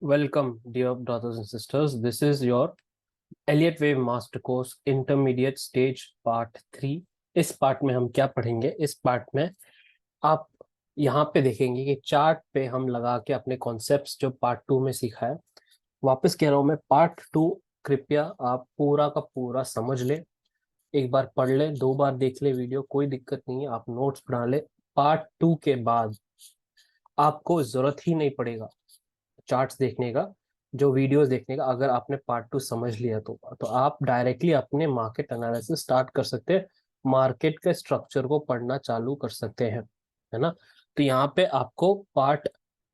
Welcome, dear brothers and sisters. This is your Elliott Wave Master Course Intermediate Stage Part 3। इस part में हम क्या पढ़ेंगे? इस पार्ट में आप यहाँ पे देखेंगे कि चार्ट पे हम लगा के अपने कॉन्सेप्ट्स जो पार्ट 2 में सीखा है, वापस कह रहा हूँ मैं, पार्ट 2 कृपया आप पूरा का पूरा समझ ले। एक बार पढ़ ले, 2 बार देख ले वीडियो, कोई दिक्कत नहीं है, आप नोट्स बना ले। पार्ट 2 के बाद आपको जरूरत ही नहीं पड़ेगा चार्ट्स देखने का, जो वीडियोस देखने का। अगर आपने पार्ट 2 समझ लिया तो आप डायरेक्टली अपने मार्केट एनालिसिस स्टार्ट कर सकते हैं, मार्केट के स्ट्रक्चर को पढ़ना चालू कर सकते हैं, है ना। तो यहाँ पे आपको पार्ट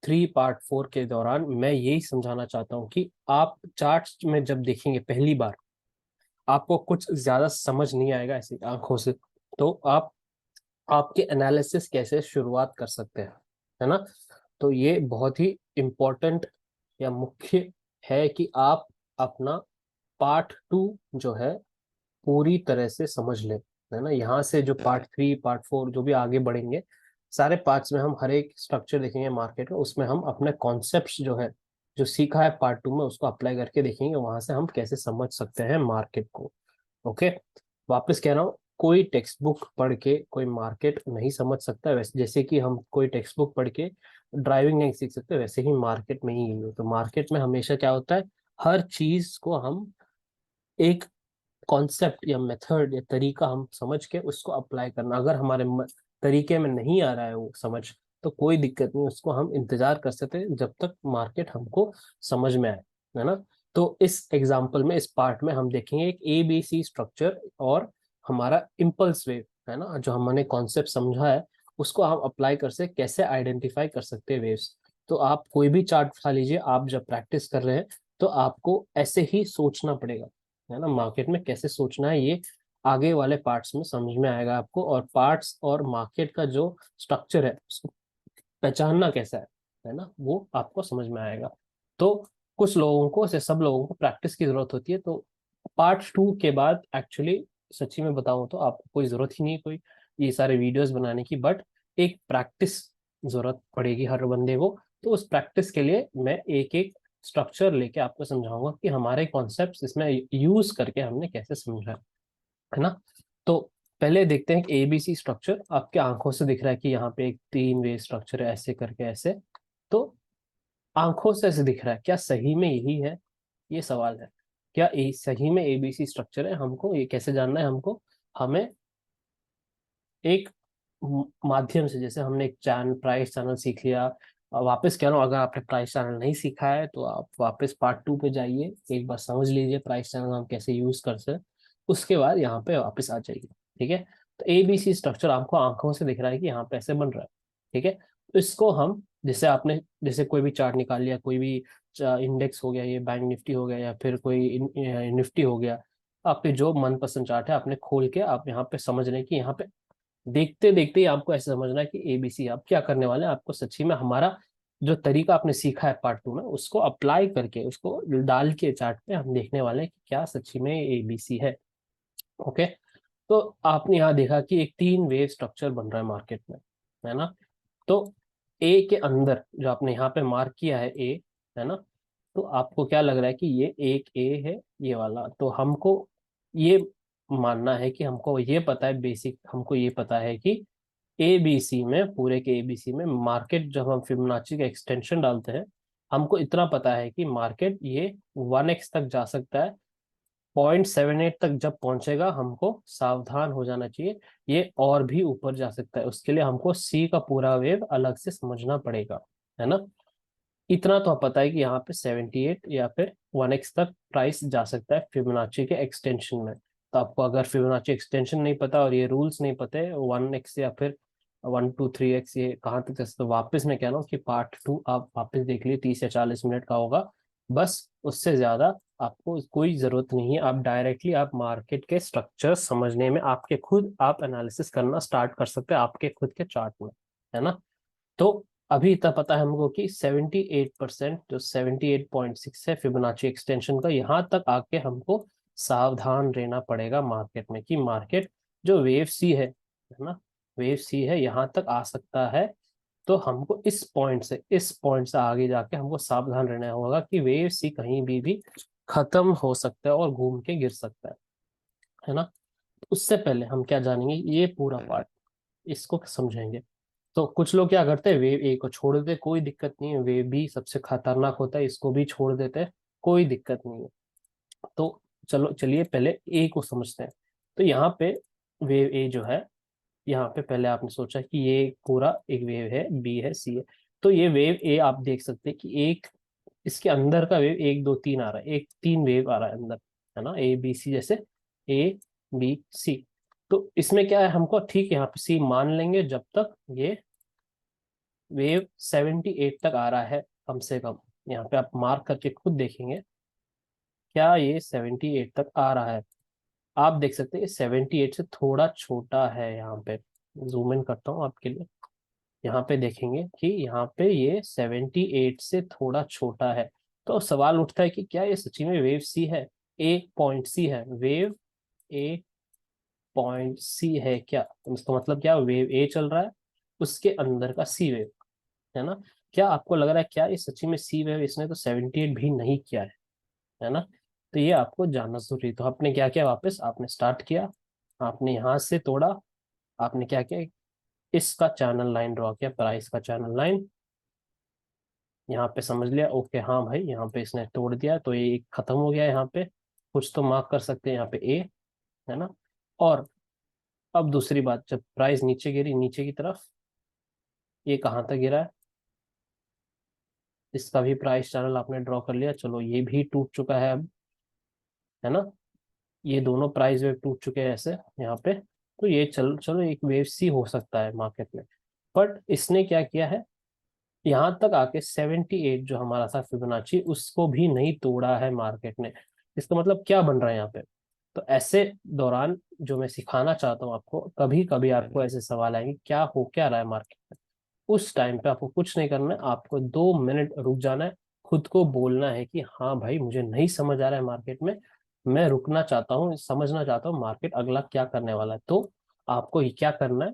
3 पार्ट 4 के दौरान मैं यही समझाना चाहता हूँ कि आप चार्ट्स में जब देखेंगे पहली बार, आपको कुछ ज्यादा समझ नहीं आएगा ऐसी आंखों से, तो आप आपके एनालिसिस कैसे शुरुआत कर सकते हैं, है ना। तो ये बहुत ही इम्पोर्टेंट या मुख्य है कि आप अपना पार्ट 2 जो है पूरी तरह से समझ लें, है ना। यहाँ से जो पार्ट 3 पार्ट 4 जो भी आगे बढ़ेंगे, सारे पार्ट्स में हम हर एक स्ट्रक्चर देखेंगे मार्केट में, उसमें हम अपने कॉन्सेप्ट्स जो है, जो सीखा है पार्ट 2 में, उसको अप्लाई करके देखेंगे, वहां से हम कैसे समझ सकते हैं मार्केट को। ओके, वापस कह रहा हूँ, कोई टेक्स्ट बुक पढ़ के कोई मार्केट नहीं समझ सकता। वैसे जैसे कि हम कोई टेक्स्ट बुक पढ़ के ड्राइविंग नहीं सीख सकते, वैसे ही मार्केट में ही यही हो। तो मार्केट में हमेशा क्या होता है, हर चीज को हम एक कॉन्सेप्ट या मेथड या तरीका हम समझ के उसको अप्लाई करना। अगर हमारे तरीके में नहीं आ रहा है वो समझ, तो कोई दिक्कत नहीं, उसको हम इंतजार कर सकते हैं जब तक मार्केट हमको समझ में आए, है ना। तो इस एग्जाम्पल में, इस पार्ट में हम देखेंगे एक ABC स्ट्रक्चर और हमारा इम्पल्स वेव, है ना। जो हमने कॉन्सेप्ट समझा है उसको हम अप्लाई कर से कैसे आइडेंटिफाई कर सकते हैं वेव्स। तो आप कोई भी चार्ट उठा लीजिए, आप जब प्रैक्टिस कर रहे हैं तो आपको ऐसे ही सोचना पड़ेगा, है ना। मार्केट में कैसे सोचना है ये आगे वाले पार्ट्स में समझ में आएगा आपको, और पार्ट्स और मार्केट का जो स्ट्रक्चर है उसको पहचानना कैसा है ना, वो आपको समझ में आएगा। तो कुछ लोगों को से सब लोगों को प्रैक्टिस की जरूरत होती है। तो पार्ट 2 के बाद एक्चुअली सच्ची में बताऊं तो आपको कोई जरूरत ही नहीं कोई ये सारे वीडियोस बनाने की, बट एक प्रैक्टिस जरूरत पड़ेगी हर बंदे को। तो उस प्रैक्टिस के लिए मैं एक एक स्ट्रक्चर लेके आपको समझाऊंगा कि हमारे कॉन्सेप्ट्स इसमें यूज करके हमने कैसे समझा है ना। तो पहले देखते हैं कि ABC स्ट्रक्चर आपके आंखों से दिख रहा है कि यहाँ पे एक 3 वे स्ट्रक्चर है, ऐसे करके ऐसे। तो आंखों से ऐसे दिख रहा है, क्या सही में यही है? ये सवाल है। क्या सही में ABC स्ट्रक्चर है? हमको ये कैसे जानना है? हमको हमें एक माध्यम से, जैसे हमने एक प्राइस चैनल सीख लिया। वापस कह रहा हूँ, अगर आपने प्राइस चैनल नहीं सीखा है तो आप वापस पार्ट 2 पे जाइए, एक बार समझ लीजिए प्राइस चैनल हम कैसे यूज कर सकते हैं, उसके बाद यहाँ पे वापस आ जाइए। ठीक है, तो ABC स्ट्रक्चर आपको आंखों से दिख रहा है कि यहाँ पे ऐसे बन रहा है। ठीक है, तो इसको हम, जैसे आपने जैसे कोई भी चार्ट निकाल लिया, कोई भी इंडेक्स हो गया, ये बैंक निफ्टी हो गया या फिर कोई निफ्टी हो गया, आपके जो मनपसंद चार्ट है आपने खोल के आप यहाँ पे समझ रहे हैं कि यहाँ पे देखते देखते ही आपको ऐसे समझना है कि ABC। आप क्या करने वाले हैं, आपको सच्ची में हमारा जो तरीका आपने सीखा है पार्ट 2 में, उसको अप्लाई करके, उसको डाल के चार्ट पे हम देखने वाले हैं कि क्या सच्ची में ABC है। ओके, तो आपने यहाँ देखा कि एक 3 वे स्ट्रक्चर बन रहा है मार्केट में, है ना। तो ए के अंदर जो आपने यहाँ पे मार्क किया है ए, है ना, तो आपको क्या लग रहा है कि ये एक ए है ये वाला। तो हमको ये मानना है कि हमको ये पता है, बेसिक हमको ये पता है कि ABC में, पूरे के ABC में मार्केट, जब हम फिबोनाची का एक्सटेंशन डालते हैं, हमको इतना पता है कि मार्केट ये 1x तक जा सकता है। 0.78 तक जब पहुंचेगा हमको सावधान हो जाना चाहिए, ये और भी ऊपर जा सकता है। उसके लिए हमको C का पूरा वेव अलग से समझना पड़ेगा, है ना। इतना तो पता है कि यहाँ पे 78 या फिर 1x तक प्राइस जा सकता है फिबोनाची के एक्सटेंशन में। तो आपको अगर फिबोनाची एक्सटेंशन नहीं पता और ये रूल्स नहीं पता है 1x या फिर 1 2 3x ये कहाँ तक जा सकता है, तो वापस मैं कह रहा हूँ कि पार्ट 2 आप वापस देख लिए, 30 या 40 मिनट का होगा बस, उससे ज्यादा आपको कोई जरूरत नहीं है। आप डायरेक्टली आप मार्केट के स्ट्रक्चर समझने में आपके खुद आप एनालिसिस करना स्टार्ट कर सकते हैं आपके खुद के चार्ट में, है ना। तो अभी इतना पता है हमको कि 78%, जो 78.6 है फिबोनाची एक्सटेंशन का, यहाँ तक आके हमको सावधान रहना पड़ेगा मार्केट में कि मार्केट जो वेव सी है ना, वेव सी है, यहाँ तक आ सकता है तो हमको इस पॉइंट से आगे जाके हमको सावधान रहना होगा कि वेव सी कहीं भी खत्म हो सकता है और घूम के गिर सकता है ना। उससे पहले हम क्या जानेंगे, ये पूरा पार्ट इसको समझेंगे। तो कुछ लोग क्या करते हैं, वेव ए को छोड़ देते, कोई दिक्कत नहीं है, वेव बी सबसे खतरनाक होता है, इसको भी छोड़ देते हैं, कोई दिक्कत नहीं है। तो चलिए पहले ए को समझते हैं। तो यहाँ पे वेव ए जो है, यहाँ पे पहले आपने सोचा कि ये पूरा एक वेव है, बी है, सी है। तो ये वेव ए आप देख सकते हैं कि एक इसके अंदर का वेव 1 2 3 आ रहा है, एक 3 वेव आ रहा है अंदर, है ना, ए बी सी जैसे, ए बी सी। तो इसमें क्या है, हमको ठीक यहाँ पे सी मान लेंगे जब तक ये वेव 78 तक आ रहा है कम से कम। यहाँ पे आप मार्क करके खुद देखेंगे, क्या ये 78 तक आ रहा है। आप देख सकते हैं 78 से थोड़ा छोटा है। यहाँ पे जूम इन करता हूँ आपके लिए, यहाँ पे देखेंगे कि यहाँ पे ये 78 से थोड़ा छोटा है। तो सवाल उठता है कि क्या ये सच्ची में वेव सी है, ए पॉइंट सी है, वेव ए पॉइंट सी है क्या। तो इसका मतलब क्या, वेव ए चल रहा है, उसके अंदर का सी वेव, है ना। क्या आपको लग रहा है क्या ये सच्ची में सी वेव, इसने तो 78 भी नहीं किया है ना। तो ये आपको जानना जरूरी है। तो आपने क्या किया, वापस आपने स्टार्ट किया, आपने यहाँ से तोड़ा, आपने क्या किया, इसका चैनल लाइन ड्रॉ किया, प्राइस का चैनल लाइन, यहाँ पे समझ लिया, ओके हाँ भाई यहाँ पे इसने तोड़ दिया, तो ये खत्म हो गया। यहाँ पे कुछ तो मार्क कर सकते हैं, यहाँ पे ए, है ना। और अब दूसरी बात, जब प्राइस नीचे गिरी नीचे की तरफ, ये कहाँ तक गिरा है, इसका भी प्राइस चैनल आपने ड्रॉ कर लिया, चलो ये भी टूट चुका है अब, है ना। ये दोनों प्राइस वेव टूट चुके हैं ऐसे यहाँ पे। तो ये चलो एक वेव सी हो सकता है मार्केट में। बट इसने क्या किया है, यहाँ तक आके 78 जो हमारा था फिबोनाची, उसको भी नहीं तोड़ा है मार्केट ने। इसका मतलब क्या बन रहा है यहाँ पे। तो ऐसे दौरान जो मैं सिखाना चाहता हूँ आपको, कभी कभी आपको ऐसे सवाल आएंगे क्या हो क्या रहा है मार्केट में, उस टाइम पे आपको कुछ नहीं करना है, आपको 2 मिनट रुक जाना है, खुद को बोलना है कि हाँ भाई मुझे नहीं समझ आ रहा है मार्केट में, मैं रुकना चाहता हूँ, समझना चाहता हूँ मार्केट अगला क्या करने वाला है। तो आपको ये क्या करना है,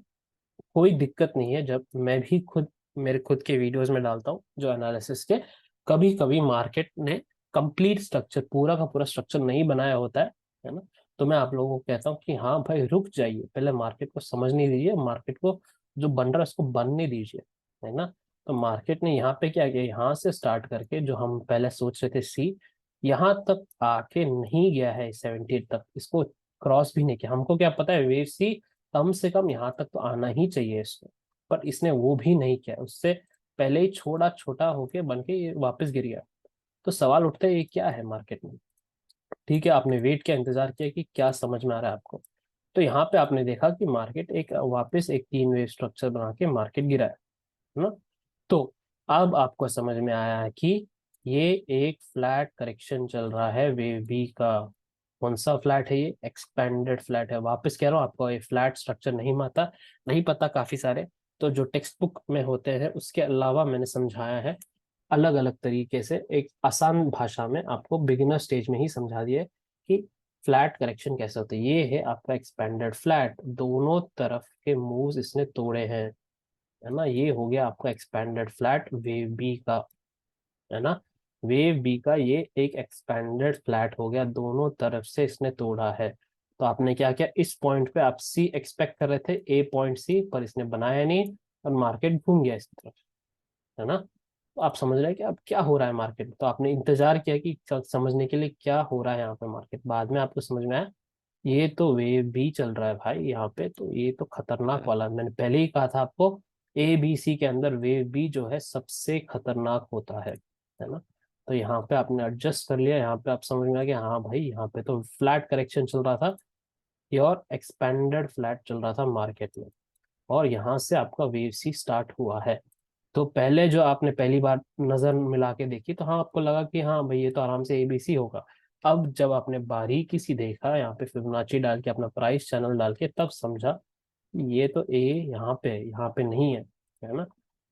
कोई दिक्कत नहीं है, जब मैं भी खुद मेरे खुद के वीडियोस में डालता हूँ जो एनालिसिस के, कभी कभी मार्केट ने कंप्लीट स्ट्रक्चर, पूरा का पूरा स्ट्रक्चर नहीं बनाया होता है ना। तो मैं आप लोगों को कहता हूँ कि हाँ भाई रुक जाइए, पहले मार्केट को समझने दीजिए, मार्केट को जो बन रहा है उसको बनने दीजिए, है ना। तो मार्केट ने यहाँ पे क्या किया, यहाँ से स्टार्ट करके जो हम पहले सोच रहे थे सी, यहाँ तक आके नहीं गया है 78 तक, इसको क्रॉस भी नहीं किया। हमको क्या पता है, वेव सी कम से कम यहाँ तक तो आना ही चाहिए इसको, पर इसने वो भी नहीं किया, उससे पहले ही छोटा छोटा होके बन के ये वापस गिर गया। तो सवाल उठता है ये क्या है मार्केट में। ठीक है, आपने वेट किया, इंतजार किया कि क्या समझ में आ रहा है आपको। तो यहाँ पे आपने देखा कि मार्केट एक वापस एक 3 वेव स्ट्रक्चर बना के मार्केट गिरा है ना। तो अब आपको समझ में आया है कि ये एक फ्लैट करेक्शन चल रहा है वेव बी का। कौन सा फ्लैट है, ये एक्सपेंडेड फ्लैट है। वापस कह रहा हूँ आपको, ये फ्लैट स्ट्रक्चर नहीं पता काफी सारे, तो जो टेक्स्ट बुक में होते हैं उसके अलावा मैंने समझाया है अलग अलग तरीके से, एक आसान भाषा में आपको बिगिनर स्टेज में ही समझा दिया है कि फ्लैट करेक्शन कैसे होते हैं। ये है आपका एक्सपेंडेड फ्लैट, दोनों तरफ के मूव्स इसने तोड़े हैं, है ना। ये हो गया आपका एक्सपेंडेड फ्लैट वेव बी का, है ना। वेव बी का ये एक एक्सपेंडेड फ्लैट हो गया, दोनों तरफ से इसने तोड़ा है। तो आपने क्या किया, इस पॉइंट पे आप सी एक्सपेक्ट कर रहे थे, ए पॉइंट सी, पर इसने बनाया नहीं और मार्केट घूम गया इस तरफ, है ना। तो आप समझ रहे हैं कि अब क्या हो रहा है मार्केट में। तो आपने इंतजार किया कि समझने के लिए क्या हो रहा है यहाँ पे मार्केट, बाद में आपको समझ में आया ये तो वेव भी चल रहा है भाई यहाँ पे, तो ये तो खतरनाक वाला है। मैंने पहले ही कहा था आपको, ए बी सी के अंदर वेव बी जो है सबसे खतरनाक होता है ना। तो यहाँ पे आपने एडजस्ट कर लिया, यहाँ पे आप समझ में आ गया हाँ भाई यहाँ पे तो फ्लैट करेक्शन चल रहा था, ये और एक्सपेंडेड फ्लैट चल रहा था मार्केट में, और यहाँ से आपका वेव सी स्टार्ट हुआ है। तो पहले जो आपने पहली बार नजर मिला के देखी, तो हाँ आपको लगा कि हाँ भाई ये तो आराम से एबीसी होगा। अब जब आपने बारीकी सी देखा, यहाँ पे फिबोनाची डाल के अपना प्राइस चैनल डाल के, तब समझा कि ये तो ए यहाँ पे नहीं है ना।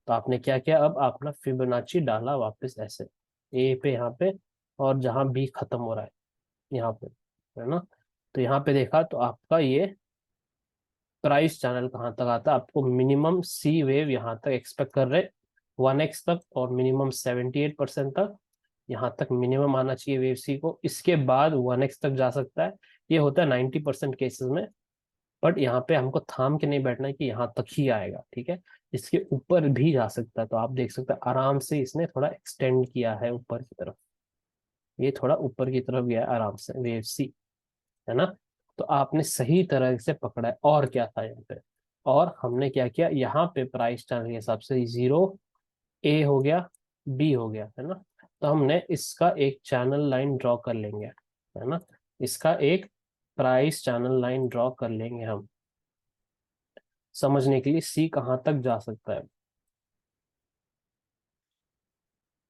तो आपने क्या किया, अब आपने फिबोनाची डाला वापस ऐसे ए पे यहाँ पे, और जहाँ बी खत्म हो रहा है यहाँ पे, है ना। तो यहाँ पे देखा तो आपका ये प्राइस चैनल कहाँ तक आता है, आपको मिनिमम सी वेव यहाँ तक एक्सपेक्ट कर रहे 1x तक, और मिनिमम 78% तक यहाँ तक मिनिमम आना चाहिए वेव सी को। इसके बाद 1x तक जा सकता है, ये होता है 90% केसेस में। बट यहाँ पे हमको थाम के नहीं बैठना है कि यहाँ तक ही आएगा, ठीक है, इसके ऊपर भी जा सकता है। तो आप देख सकते हैं आराम से इसने थोड़ा एक्सटेंड किया है ऊपर की तरफ, ये थोड़ा ऊपर की तरफ गया है आराम से वेव सी, है ना। तो आपने सही तरह से पकड़ा है। और क्या था यहाँ पे, और हमने क्या किया, यहाँ पे प्राइस चैनल के हिसाब से 0 A हो गया, B हो गया, है ना। तो हमने इसका एक चैनल लाइन ड्रॉ कर लेंगे, है ना, इसका एक प्राइस चैनल लाइन ड्रॉ कर लेंगे हम, समझने के लिए सी कहाँ तक जा सकता है,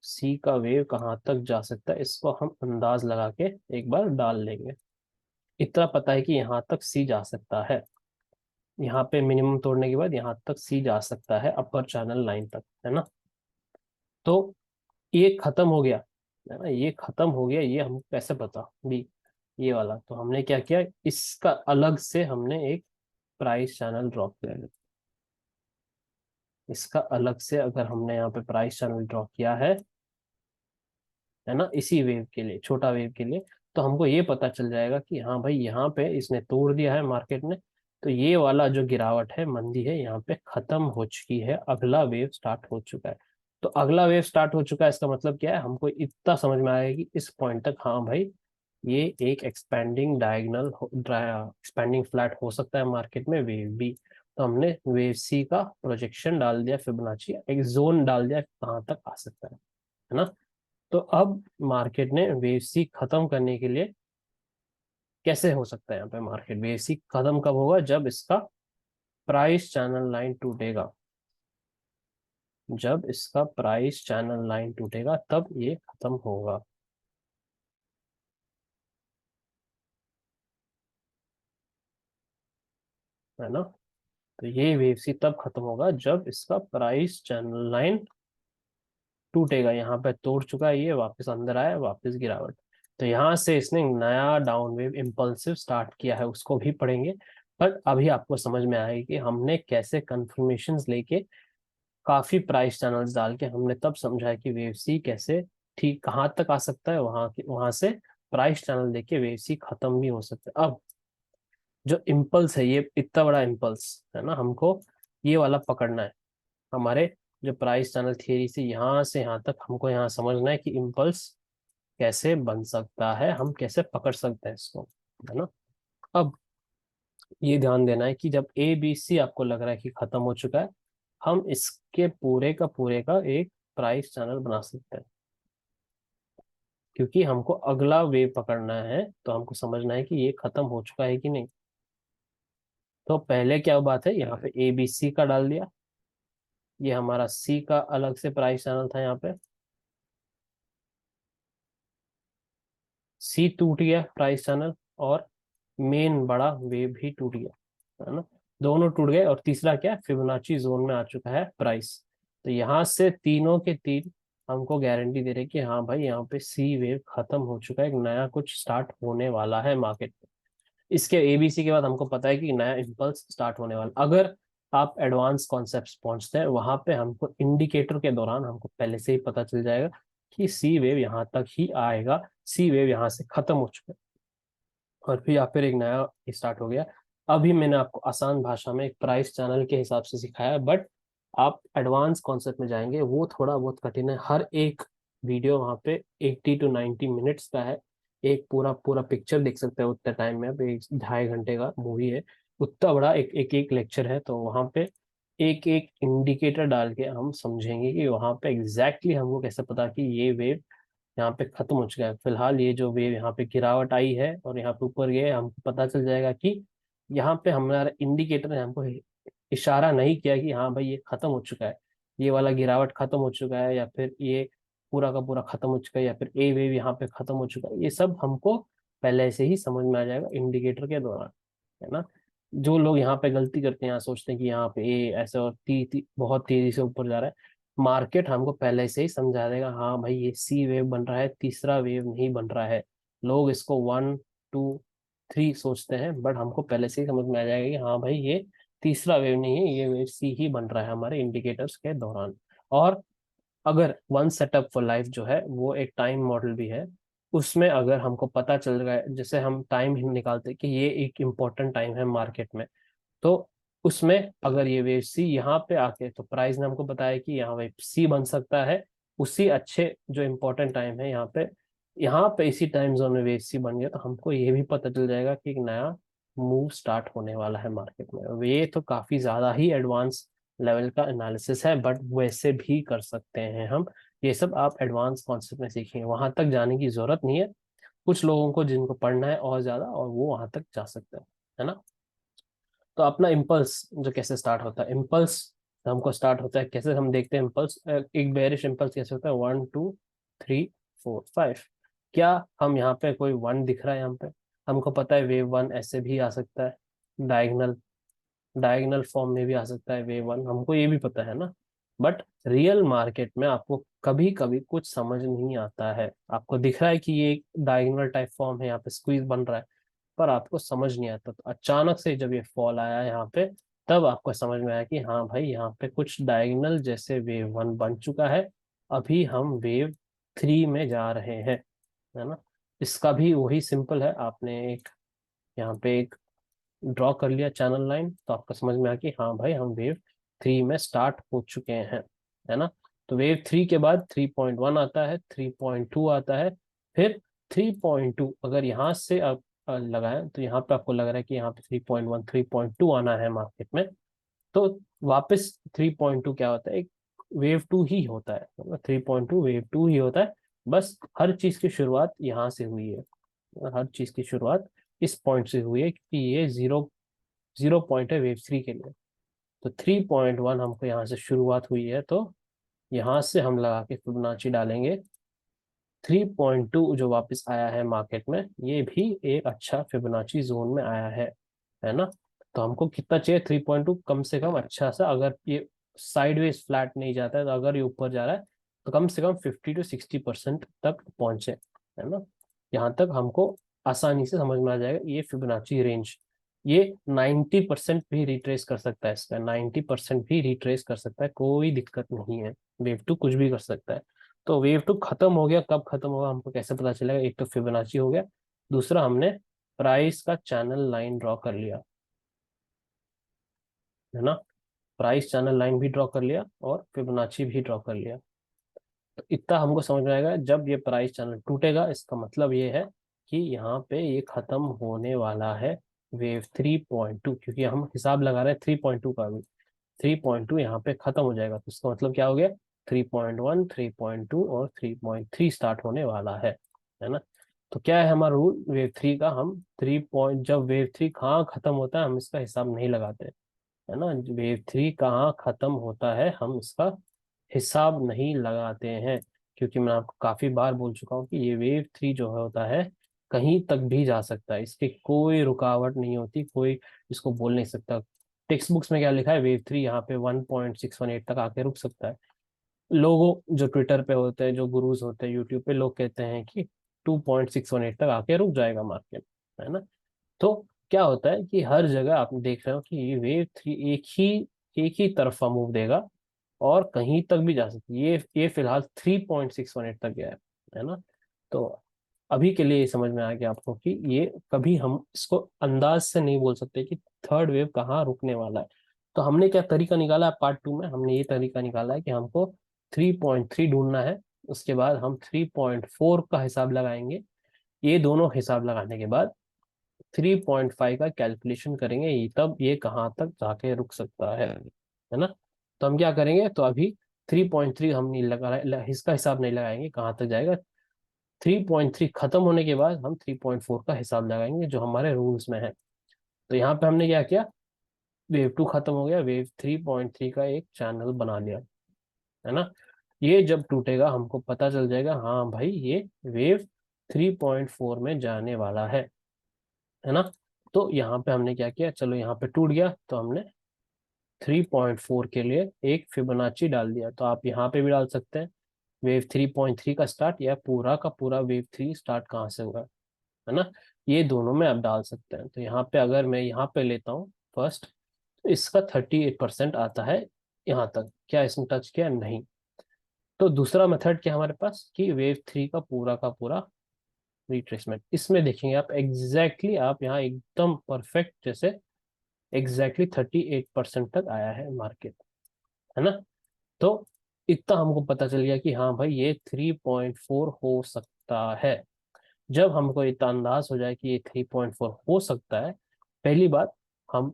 सी का वेव कहाँ तक जा सकता है, इसको हम अंदाज लगा के एक बार डाल लेंगे। इतना पता है कि यहाँ तक सी जा सकता है, यहाँ पे मिनिमम तोड़ने के बाद यहाँ तक सी जा सकता है अपर चैनल लाइन तक, है ना। तो ये खत्म हो गया, है ना, ये खत्म हो गया, ये हमको कैसे पता भी, ये वाला। तो हमने क्या किया, इसका अलग से हमने एक प्राइस चैनल ड्रॉ किया है। इसका अलग से अगर हमने यहाँ पे प्राइस चैनल ड्रॉ किया है ना, इसी वेव के लिए, छोटा वेव के लिए, तो हमको ये पता चल जाएगा कि हाँ भाई यहाँ पे इसने तोड़ दिया है मार्केट ने, तो ये वाला जो गिरावट है, मंदी है, यहाँ पे खत्म हो चुकी है, अगला वेव स्टार्ट हो चुका है। तो अगला वेव स्टार्ट हो चुका है, इसका मतलब क्या है, हमको इतना समझ में आएगा कि इस पॉइंट तक हाँ भाई ये एक एक्सपेंडिंग डायगोनल एक्सपेंडिंग फ्लैट हो सकता है मार्केट में, वेव बी। तो हमने वेव सी का प्रोजेक्शन डाल दिया, फिबोनाची एक जोन डाल दिया कहाँ तक आ सकता है ना। तो अब मार्केट ने वेव सी खत्म करने के लिए, कैसे हो सकता है यहाँ पे मार्केट वेव सी खत्म कब होगा, जब इसका प्राइस चैनल लाइन टूटेगा, जब इसका प्राइस चैनल लाइन टूटेगा तब ये खत्म होगा, है ना। तो ये वेव सी तब खत्म होगा जब इसका प्राइस चैनल लाइन टूटेगा, यहाँ पे तोड़ चुका है, ये वापस अंदर आया, वापस गिरावट। तो यहाँ से इसने नया डाउन वेव इम्पल्सिव स्टार्ट किया है, उसको भी पढ़ेंगे। पर अभी आपको समझ में आएगी कि हमने कैसे कंफर्मेशंस लेके काफी प्राइस चैनल्स डाल के हमने तब समझा है कि वेव सी कैसे ठीक कहाँ तक आ सकता है, वहां से प्राइस चैनल देके वेव सी खत्म भी हो सकता है। अब जो इम्पल्स है, ये इतना बड़ा इम्पल्स है ना, हमको ये वाला पकड़ना है। हमारे जो प्राइस चैनल थियरी से यहाँ तक हमको यहाँ समझना है कि इम्पल्स कैसे बन सकता है, हम कैसे पकड़ सकते हैं इसको, है ना। अब ये ध्यान देना है कि जब ए बी सी आपको लग रहा है कि खत्म हो चुका है, हम इसके पूरे का एक प्राइस चैनल बना सकते हैं, क्योंकि हमको अगला वेव पकड़ना है, तो हमको समझना है कि ये खत्म हो चुका है कि नहीं। तो पहले क्या बात है, यहाँ पे ए बी सी का डाल दिया, ये हमारा सी का अलग से प्राइस चैनल था, यहाँ पे सी टूट गया प्राइस चैनल, और मेन बड़ा वेव भी टूट गया, है ना। दोनों टूट गए, और तीसरा क्या, फिबोनाची जोन में आ चुका है प्राइस। तो यहाँ से तीनों के तीन हमको गारंटी दे रहे कि हाँ भाई यहाँ पे सी वेव खत्म हो चुका है, एक नया कुछ स्टार्ट होने वाला है मार्केट में। इसके एबीसी के बाद हमको पता है कि नया इम्पल्स स्टार्ट होने वाला। अगर आप एडवांस कॉन्सेप्ट्स पहुंचते हैं, वहां पे हमको इंडिकेटर के दौरान हमको पहले से ही पता चल जाएगा कि सी वेव यहाँ तक ही आएगा, सी वेव यहाँ से खत्म हो चुका है, और फिर एक नया स्टार्ट हो गया। अभी मैंने आपको आसान भाषा में एक प्राइस चैनल के हिसाब से सिखाया, बट आप एडवांस कॉन्सेप्ट में जाएंगे वो थोड़ा बहुत कठिन है। हर एक वीडियो वहाँ पे 80 to 90 मिनट्स का है, एक पूरा पूरा पिक्चर देख सकते हैं उतने टाइम में। अब एक 2.5 घंटे का मूवी है, उतना बड़ा एक लेक्चर है, तो वहाँ पे एक एक इंडिकेटर डाल के हम समझेंगे कि वहाँ पे एग्जैक्टली हमको कैसे पता कि ये वेव यहाँ पे खत्म हो चुका है। फिलहाल ये जो वेव यहाँ पे गिरावट आई है और यहाँ पे ऊपर गए, हमको पता चल जाएगा कि यहाँ पे हमारा इंडिकेटर ने हमको इशारा नहीं किया कि हाँ भाई ये खत्म हो चुका है, ये वाला गिरावट खत्म हो चुका है, या फिर ये पूरा का पूरा खत्म हो चुका है, या फिर ए वेव यहाँ पे खत्म हो चुका है। ये सब हमको पहले से ही समझ में आ जाएगा इंडिकेटर के दौरान, है ना। जो लोग यहाँ पे गलती करते हैं, यहाँ सोचते हैं कि यहाँ पे ए ऐसे और बहुत तेजी से ऊपर जा रहा है, मार्केट हमको पहले से ही समझा देगा हाँ भाई ये सी वेव बन रहा है, तीसरा वेव नहीं बन रहा है। लोग इसको 1 2 3 सोचते हैं, बट हमको पहले से ही समझ में आ जाएगा कि हाँ भाई ये तीसरा वेव नहीं है, ये वेव सी ही बन रहा है हमारे इंडिकेटर्स के दौरान। और अगर वन सेटअप फॉर लाइफ जो है वो एक टाइम मॉडल भी है, उसमें अगर हमको पता चल रहा है, जैसे हम टाइम निकालते हैं कि ये एक इम्पोर्टेंट टाइम है मार्केट में, तो उसमें अगर ये वेव सी यहाँ पे आके, तो प्राइस ने हमको बताया कि यहाँ वेव सी बन सकता है उसी अच्छे जो इम्पोर्टेंट टाइम है यहाँ पे इसी टाइम जोन में वेव सी बन गया, तो हमको ये भी पता चल जाएगा कि एक नया मूव स्टार्ट होने वाला है मार्केट में। अब ये तो काफी ज्यादा ही एडवांस लेवल का एनालिसिस है, बट वैसे भी कर सकते हैं हम। ये सब आप एडवांस कॉन्सेप्ट में सीखेंगे, वहां तक जाने की जरूरत नहीं है। कुछ लोगों को जिनको पढ़ना है और ज्यादा, और वो वहां तक जा सकते हैं, है ना। तो अपना इम्पल्स जो कैसे स्टार्ट होता है, इम्पल्स हमको स्टार्ट होता है कैसे, हम देखते हैं इम्पल्स, एक बेरिश इम्पल्स कैसे होता है, 1 2 3 4 5। क्या हम यहाँ पे कोई वन दिख रहा है यहाँ पे, हमको पता है वेव वन ऐसे भी आ सकता है, डायगनल डायगोनल फॉर्म में भी आ सकता है वेव वन, हमको ये भी पता है ना। बट रियल मार्केट में आपको कभी कभी कुछ समझ नहीं आता है, आपको दिख रहा है कि ये एक डायगोनल टाइप फॉर्म है, यहाँ पे स्क्वीज बन रहा है, पर आपको समझ नहीं आता। तो अचानक से जब ये फॉल आया यहाँ पे, तब आपको समझ में आया कि हाँ भाई यहाँ पे कुछ डायगोनल जैसे वेव वन बन चुका है, अभी हम वेव थ्री में जा रहे हैं, है ना। इसका भी वही सिंपल है, आपने एक यहाँ पे एक ड्रॉ कर लिया चैनल लाइन, तो आपको समझ में आया कि हाँ भाई हम वेव थ्री में स्टार्ट हो चुके हैं, है ना। तो वेव थ्री के बाद 3.1 आता है, 3.2 आता है, फिर 3.2 अगर यहाँ से आप लगाएं, तो यहाँ पे आपको लग रहा है कि यहाँ पे 3.1 3.2 आना है मार्केट में। तो वापस 3.2 क्या होता है, एक वेव टू ही होता है, 3.2 वेव टू ही होता है। बस हर चीज की शुरुआत यहाँ से हुई है, हर चीज की शुरुआत इस पॉइंट से हुई है, क्योंकि ये जीरो जीरो पॉइंट है वेव थ्री के लिए। तो 3.1 हमको यहाँ से शुरुआत हुई है, तो यहाँ से हम लगा के फिबोनाची डालेंगे। 3.2 जो वापस आया है मार्केट में, ये भी एक अच्छा फिबोनाची जोन में आया है ना। तो हमको कितना चाहिए, 3.2 कम से कम अच्छा सा, अगर ये साइडवेज फ्लैट नहीं जाता है, तो अगर ये ऊपर जा रहा है तो कम से कम 50 to 60% तक पहुंचे, है ना। यहाँ तक हमको आसानी से समझ में आ जाएगा ये फिबोनाची रेंज। ये 90% भी रिट्रेस कर सकता है, इसका 90% भी रिट्रेस कर सकता है, कोई दिक्कत नहीं है। वेव टू कुछ भी कर सकता है। तो वेव टू खत्म हो गया, कब खत्म होगा हमको कैसे पता चलेगा, एक तो फिबोनाची हो गया, दूसरा हमने प्राइस का चैनल लाइन ड्रॉ कर लिया, है ना। प्राइस चैनल लाइन भी ड्रॉ कर लिया और फिबोनाची भी ड्रॉ कर लिया। तो इतना हमको समझ में आएगा, जब ये प्राइस चैनल टूटेगा इसका मतलब ये है कि यहाँ पे ये खत्म होने वाला है वेव 3.2, क्योंकि हम हिसाब लगा रहे हैं 3.2 का भी। 3.2 यहाँ पे खत्म हो जाएगा, तो इसका मतलब क्या हो गया, 3.1 3.2 और 3.3 स्टार्ट होने वाला है ना। तो क्या है हमारा रूल वेव थ्री का, हम थ्री पॉइंट, जब वेव थ्री कहाँ खत्म होता है हम इसका हिसाब नहीं लगाते, है ना। वेव थ्री कहाँ खत्म होता है हम इसका हिसाब नहीं लगाते हैं, क्योंकि मैं आपको काफी बार बोल चुका हूँ कि ये वेव थ्री जो होता है कहीं तक भी जा सकता है, इसकी कोई रुकावट नहीं होती, कोई इसको बोल नहीं सकता। टेक्स्ट बुक्स में क्या लिखा है, वेव थ्री यहाँ पे 1.618 तक आके रुक सकता है। लोगों जो ट्विटर पे होते हैं, जो गुरुज होते हैं यूट्यूब पे, लोग कहते हैं कि 2.618 तक आके रुक जाएगा मार्केट, है ना। तो क्या होता है कि हर जगह आप देख रहे हो कि ये वेव थ्री एक ही तरफा मूव देगा, और कहीं तक भी जा सकती है। ये फिलहाल 3.618 तक गया है ना। तो अभी के लिए ये समझ में आ गया आपको कि ये कभी हम इसको अंदाज से नहीं बोल सकते कि थर्ड वेव कहाँ रुकने वाला है। तो हमने क्या तरीका निकाला है पार्ट टू में, हमने ये तरीका निकाला है कि हमको 3.3 ढूंढना है, उसके बाद हम 3.4 का हिसाब लगाएंगे। ये दोनों हिसाब लगाने के बाद 3.5 का कैलकुलेशन करेंगे, ये तब ये कहाँ तक जाके रुक सकता है ना। तो हम क्या करेंगे, तो अभी 3.3 हम नहीं लगा इसका हिसाब नहीं लगाएंगे कहाँ तक जाएगा। 3.3 खत्म होने के बाद हम 3.4 का हिसाब लगाएंगे, जो हमारे रूल्स में है। तो यहाँ पे हमने क्या किया, वेव टू खत्म हो गया, वेव 3.3 का एक चैनल बना लिया, है ना। ये जब टूटेगा हमको पता चल जाएगा, हाँ भाई ये वेव 3.4 में जाने वाला है ना। तो यहाँ पे हमने क्या किया, चलो यहाँ पे टूट गया, तो हमने 3.4 के लिए एक फिबोनाची डाल दिया। तो आप यहाँ पे भी डाल सकते हैं वेव 3.3 का स्टार्ट, या पूरा का पूरा वेव थ्री स्टार्ट कहाँ से होगा, है ना। ये दोनों में आप डाल सकते हैं। तो यहाँ पे अगर मैं यहाँ पे लेता हूँ फर्स्ट तो इसका 38% आता है यहाँ तक। क्या इसने टच किया? नहीं। तो दूसरा मेथड क्या हमारे पास कि वेव थ्री का पूरा रिट्रेसमेंट। इसमें देखेंगे आप एग्जैक्टली आप यहाँ एकदम परफेक्ट जैसे एग्जैक्टली 38% तक आया है मार्केट, है ना। तो इतना हमको पता चल गया कि हाँ भाई ये 3.4 हो सकता है। जब हमको इतना अंदाज हो जाए कि ये 3.4 हो सकता है, पहली बात हम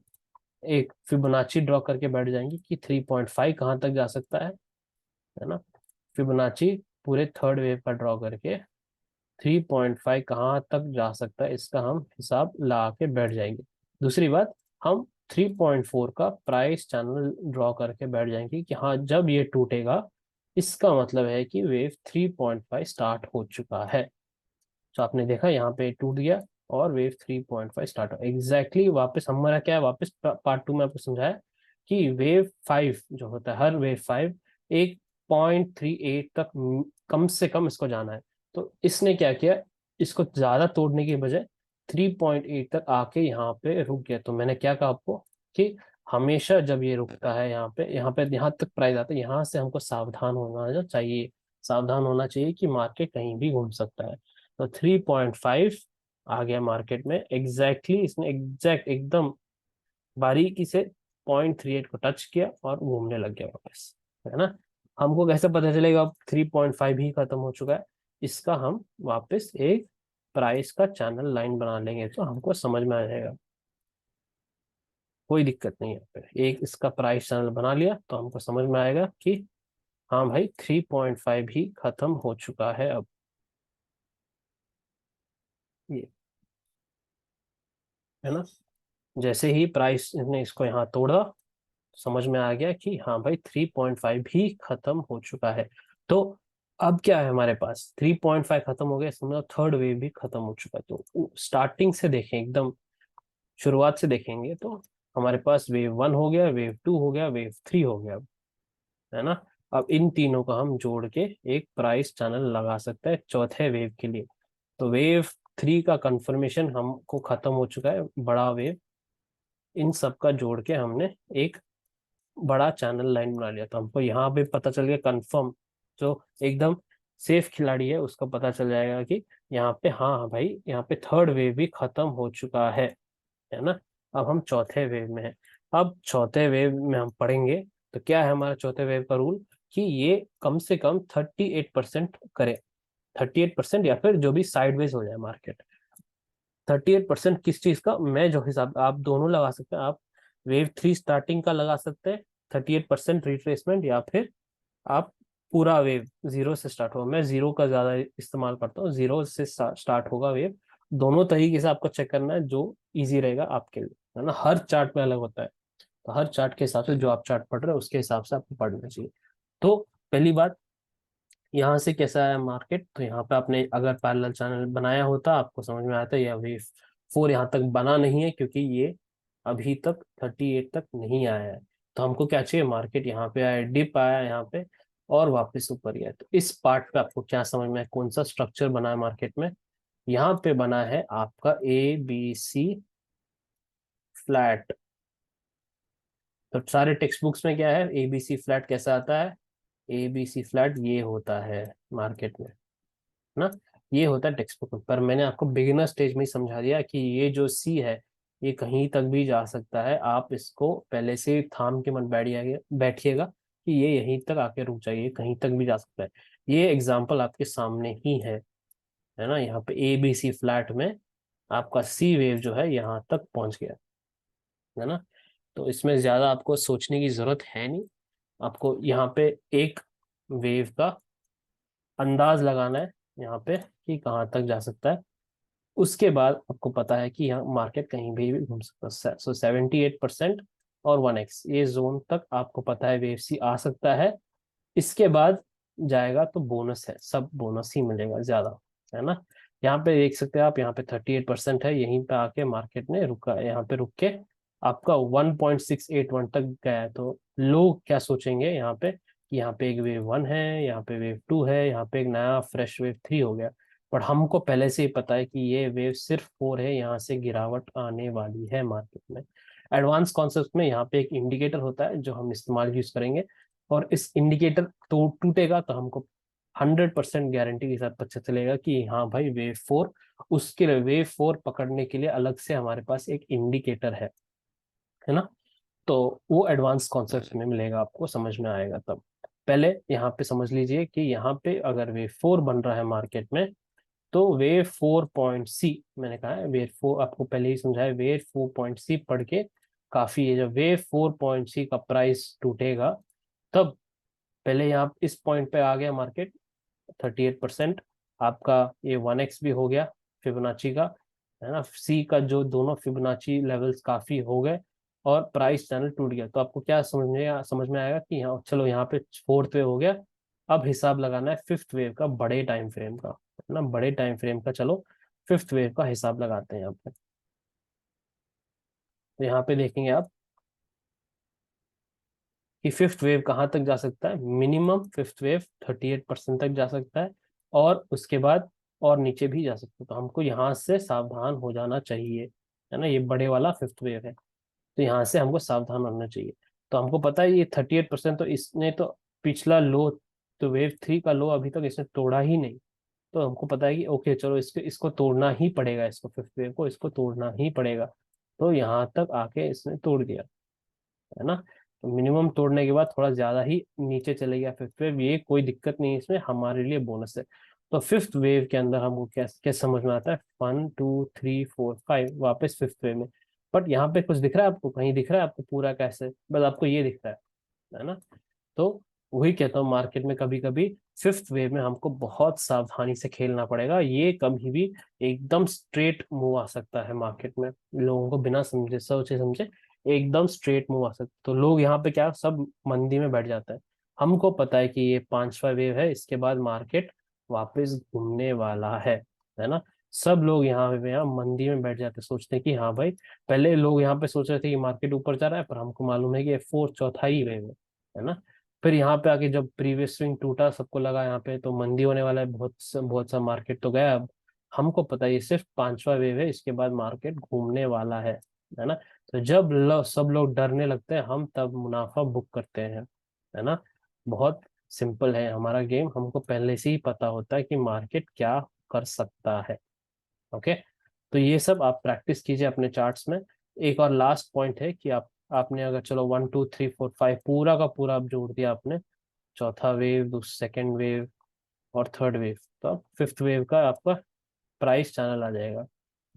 एक फिबोनाची ड्रॉ करके बैठ जाएंगे कि 3.5 कहाँ तक जा सकता है ना। फिबोनाची पूरे थर्ड वेव का ड्रॉ करके 3.5 कहाँ तक जा सकता है इसका हम हिसाब लगा के बैठ जाएंगे। दूसरी बात, हम 3.4 का प्राइस चैनल ड्रॉ करके बैठ जाएंगे कि हाँ जब ये टूटेगा इसका मतलब है कि वेव 3.5 स्टार्ट हो चुका है। तो आपने देखा यहाँ पे टूट गया और वेव 3.5 स्टार्ट हो एग्जैक्टली वापस हमारा क्या है, वापस पार्ट टू में आपको समझाया कि वेव 5 जो होता है, हर वेव 5 एक 0.38 तक कम से कम इसको जाना है। तो इसने क्या किया, इसको ज्यादा तोड़ने की बजाय 3.8 तक आके यहाँ पे रुक गया। तो मैंने क्या कहा आपको कि हमेशा जब ये रुकता है यहाँ तक प्राइस आता है, यहाँ से हमको सावधान होना चाहिए। सावधान होना चाहिए कि मार्केट कहीं भी घूम सकता है। तो 3.5 आ गया मार्केट में एग्जैक्टली इसने एग्जैक्ट एकदम बारीकी से 0.38 को टच किया और घूमने लग गया वापस, है ना। हमको कैसे पता चलेगा अब 3.5 ही खत्म हो चुका है? इसका हम वापस एक प्राइस का चैनल लाइन बना लेंगे तो हमको समझ में आ जाएगा। कोई दिक्कत नहीं है। पे एक इसका प्राइस चैनल बना लिया तो हमको समझ में आएगा कि हाँ भाई 3.5 ही खत्म हो चुका है अब। ये है ना, जैसे ही प्राइस ने इसको यहाँ तोड़ा समझ में आ गया कि हाँ भाई 3.5 भी खत्म हो चुका है। तो अब क्या है हमारे पास, 3.5 खत्म हो गया, समझो थर्ड वेव भी खत्म हो चुका है। तो स्टार्टिंग से देखें, एकदम शुरुआत से देखेंगे तो हमारे पास वेव वन हो गया, वेव टू हो गया, वेव थ्री हो गया, है ना। अब इन तीनों का हम जोड़ के एक प्राइस चैनल लगा सकते हैं चौथे वेव के लिए। तो वेव थ्री का कंफर्मेशन हमको खत्म हो चुका है, बड़ा वेव। इन सब का जोड़ के हमने एक बड़ा चैनल लाइन बना लिया। तो हमको यहाँ पे पता चल गया कंफर्म, जो एकदम सेफ खिलाड़ी है उसको पता चल जाएगा कि यहाँ पे हाँ हाँ भाई यहाँ पे थर्ड वेव भी खत्म हो चुका है ना। अब हम चौथे वेव में हैं। अब चौथे वेव में हम पढ़ेंगे तो क्या है हमारा चौथे वेव का रूल कि ये कम से कम 38% करे। 38% या फिर जो भी साइडवेज हो जाए मार्केट। 38% किस चीज का, मैं जो हिसाब, आप दोनों लगा सकते हैं। आप वेव थ्री स्टार्टिंग का लगा सकते हैं 38% रिट्रेसमेंट, या फिर आप पूरा वेव जीरो से स्टार्ट होगा। मैं जीरो का ज्यादा इस्तेमाल करता हूँ, जीरो से स्टार्ट होगा वेव। दोनों तरीके से आपको चेक करना है जो इजी रहेगा आपके लिए, है ना। हर चार्ट में अलग होता है, तो हर चार्ट के हिसाब से जो आप चार्ट पढ़ रहे हो उसके हिसाब से आपको पढ़ना चाहिए। तो पहली बात, यहाँ से कैसा है मार्केट, तो यहाँ पे आपने अगर पैरेलल चैनल बनाया होता आपको समझ में आता है। या वेव फोर यहाँ तक बना नहीं है क्योंकि ये अभी तक 38 तक नहीं आया है। तो हमको क्या चाहिए, मार्केट यहाँ पे आया, डिप आया यहाँ पे और वापस ऊपर गया। तो इस पार्ट पे आपको क्या समझ में है, कौन सा स्ट्रक्चर बना है मार्केट में? यहाँ पे बना है आपका ए बी सी फ्लैट। तो सारे टेक्स्ट बुक्स में क्या है, ए बी सी फ्लैट कैसा आता है? ए बी सी फ्लैट ये होता है मार्केट में, ना। ये होता है टेक्स्ट बुक में। पर मैंने आपको बिगिनर स्टेज में ही समझा दिया कि ये जो सी है ये कहीं तक भी जा सकता है। आप इसको पहले से थाम के मत बैठिएगा कि ये यहीं तक आके रुक जाइए, कहीं तक भी जा सकता है। ये एग्जाम्पल आपके सामने ही है ना। यहाँ पे ए बी सी फ्लैट में आपका सी वेव जो है यहाँ तक पहुंच गया, है ना। तो इसमें ज्यादा आपको सोचने की जरूरत है नहीं। आपको यहाँ पे एक वेव का अंदाज लगाना है यहाँ पे कि कहाँ तक जा सकता है। उसके बाद आपको पता है कि यहाँ मार्केट कहीं भी घूम सकता है। सो 78% और 1x ये जोन तक आपको पता है वेव सी आ सकता है। इसके बाद जाएगा तो बोनस है, सब बोनस ही मिलेगा ज्यादा, है ना। यहाँ पे देख सकते हैं आप, यहाँ पे 38% है, यहीं पे आके मार्केट ने रुका, यहाँ पे रुक के आपका 1.681 तक गया है। तो लोग क्या सोचेंगे यहाँ पे कि यहाँ पे एक वेव वन है, यहाँ पे वेव टू है, यहाँ पे एक नया फ्रेश वेव थ्री हो गया। पर हमको पहले से ही पता है कि ये वेव सिर्फ फोर है, यहाँ से गिरावट आने वाली है मार्केट में। एडवांस कॉन्सेप्ट में यहाँ पे एक इंडिकेटर होता है जो हम इस्तेमाल यूज करेंगे, और इस इंडिकेटर तो टूटेगा तो हमको 100% गारंटी के साथ पता चलेगा कि हाँ भाई वेव 4, उसके लिए वेव 4 पकड़ने के लिए अलग से हमारे पास एक इंडिकेटर है ना। तो वो एडवांस कॉन्सेप्ट में मिलेगा, आपको समझ में आएगा तब। पहले यहाँ पे समझ लीजिए कि यहाँ पे अगर वेव 4 बन रहा है मार्केट में, तो वेव 4 पॉइंट सी, मैंने कहा है वेव 4, आपको पहले ही समझाया, वेव 4 पॉइंट सी पढ़ के काफी है। जब वेव 4 पॉइंट सी का प्राइस टूटेगा, तब पहले यहाँ इस पॉइंट पे आ गया मार्केट 38%, आपका ये 1x भी हो गया फिबोनाची का, है ना। सी का जो दोनों फिबोनाची लेवल्स काफी हो गए और प्राइस चैनल टूट गया, तो आपको क्या समझ में आएगा कि यहाँ चलो यहाँ पे फोर्थ वेव हो गया। अब हिसाब लगाना है फिफ्थ वेव का, बड़े टाइम फ्रेम का, है ना, बड़े टाइम फ्रेम का। चलो फिफ्थ वेव का हिसाब लगाते हैं यहाँ पे। तो यहाँ पे देखेंगे आप कि फिफ्थ वेव कहाँ तक जा सकता है। मिनिमम फिफ्थ वेव 38% तक जा सकता है, और उसके बाद और नीचे भी जा सकता है। तो हमको यहाँ से सावधान हो जाना चाहिए, है ना। ये बड़े वाला फिफ्थ वेव है, तो यहाँ से हमको सावधान होना चाहिए। तो हमको पता है ये 38%, तो इसने तो पिछला लो, तो वेव 3 का लो अभी तक इसने तोड़ा ही नहीं। तो हमको पता है कि ओके चलो इसको इसको तोड़ना ही पड़ेगा, इसको फिफ्थ वेव को इसको तोड़ना ही पड़ेगा। तो यहाँ तक आके इसने तोड़ दिया, है ना। तो मिनिमम तोड़ने के बाद थोड़ा ज्यादा ही नीचे चले गया फिफ्थ वेव, ये कोई दिक्कत नहीं है, इसमें हमारे लिए बोनस है। तो फिफ्थ वेव के अंदर हमको क्या क्या समझ में आता है, 1 2 3 4 5 वापस फिफ्थ वेव में। बट यहाँ पे कुछ दिख रहा है आपको, कहीं दिख रहा है आपको पूरा कैसे, बस आपको ये दिख रहा है ना। तो वही कहता हूँ, मार्केट में कभी कभी फिफ्थ वेव में हमको बहुत सावधानी से खेलना पड़ेगा। ये कभी भी एकदम स्ट्रेट मूव आ सकता है मार्केट में, लोगों को बिना समझे सोचे समझे एकदम स्ट्रेट मूव आ सकता है। तो लोग यहाँ पे क्या सब मंदी में बैठ जाता है। हमको पता है कि ये पांचवा वेव है, इसके बाद मार्केट वापस घूमने वाला है ना। सब लोग यहाँ मंदी में बैठ जाते हैं, सोचते हैं कि हाँ भाई, पहले लोग यहाँ पे सोच रहे थे कि मार्केट ऊपर जा रहा है, पर हमको मालूम है कि ये फोर्थ चौथा ही वेव है ना। फिर यहाँ पे आके जब प्रीवियस स्विंग टूटा, सबको लगा यहाँ पे तो मंदी होने वाला है, बहुत सा मार्केट तो गया। अब हमको पता है ये सिर्फ पांचवा वेव है, इसके बाद मार्केट घूमने वाला है ना। तो जब सब लोग डरने लगते हैं, हम तब मुनाफा बुक करते हैं, है ना। बहुत सिंपल है हमारा गेम, हमको पहले से ही पता होता है कि मार्केट क्या कर सकता है। ओके, तो ये सब आप प्रैक्टिस कीजिए अपने चार्ट्स में। एक और लास्ट पॉइंट है कि आपने अगर चलो 1 2 3 4 5 पूरा का पूरा आप जोड़ दिया आपने, चौथा वेव, सेकंड वेव और थर्ड वेव, तो अब फिफ्थ वेव का आपका प्राइस चैनल आ जाएगा।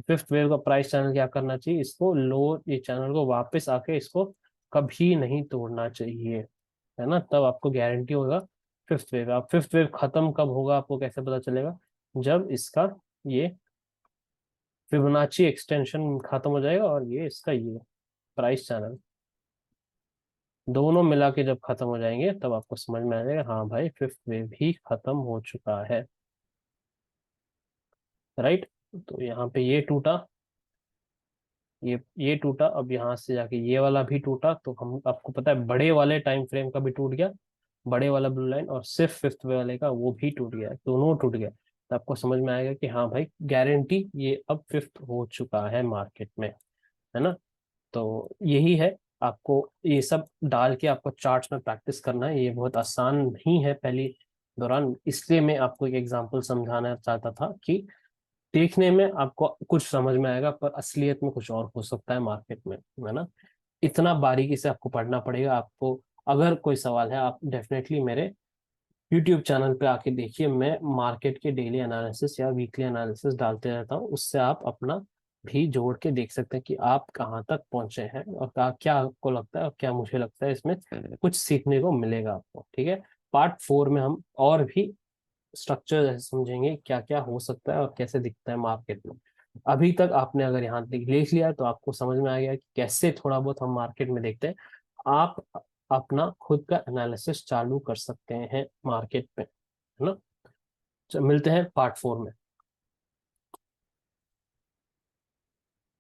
फिफ्थ वेव का प्राइस चैनल क्या करना चाहिए, इसको लो, ये चैनल को वापस आके इसको कभी नहीं तोड़ना चाहिए, है ना। तब आपको गारंटी होगा फिफ्थ वेव। आप फिफ्थ वेव खत्म कब होगा आपको कैसे पता चलेगा, जब इसका ये फिबोनाची एक्सटेंशन खत्म हो जाएगा और ये इसका ये प्राइस चैनल दोनों मिला के जब खत्म हो जाएंगे, तब आपको समझ में आ जाएगा हाँ भाई फिफ्थ वेव भी खत्म हो चुका है, राइट। तो यहाँ पे ये टूटा, ये टूटा, अब यहाँ से जाके ये वाला भी टूटा, तो हम आपको पता है बड़े वाले टाइम फ्रेम का भी टूट गया, बड़े वाला ब्लू लाइन, और सिर्फ फिफ्थ वाले का वो भी टूट गया, दोनों टूट गया। तो आपको समझ में आएगा कि हाँ भाई गारंटी ये अब फिफ्थ हो चुका है मार्केट में, है ना। तो यही है, आपको ये सब डाल के आपको चार्ट्स में प्रैक्टिस करना है। ये बहुत आसान नहीं है पहली दौरान, इसलिए मैं आपको एक एग्जांपल समझाना चाहता था कि देखने में आपको कुछ समझ में आएगा, पर असलियत में कुछ और हो सकता है मार्केट में, है ना। इतना बारीकी से आपको पढ़ना पड़ेगा आपको। अगर कोई सवाल है, आप डेफिनेटली मेरे यूट्यूब चैनल पे आके देखिए, मैं मार्केट के डेली एनालिसिस या वीकली एनालिसिस डालते रहता हूँ, उससे आप अपना भी जोड़ के देख सकते हैं कि आप कहाँ तक पहुंचे हैं, और क्या आपको लगता है और क्या मुझे लगता है, इसमें कुछ सीखने को मिलेगा आपको, ठीक है। पार्ट 4 में हम और भी स्ट्रक्चर जैसे समझेंगे क्या क्या हो सकता है और कैसे दिखता है मार्केट में। अभी तक आपने अगर यहाँ तक देख लिया है, तो आपको समझ में आ गया कि कैसे थोड़ा बहुत हम मार्केट में देखते हैं। आप अपना खुद का एनालिसिस चालू कर सकते हैं मार्केट में, है ना। मिलते हैं पार्ट 4 में।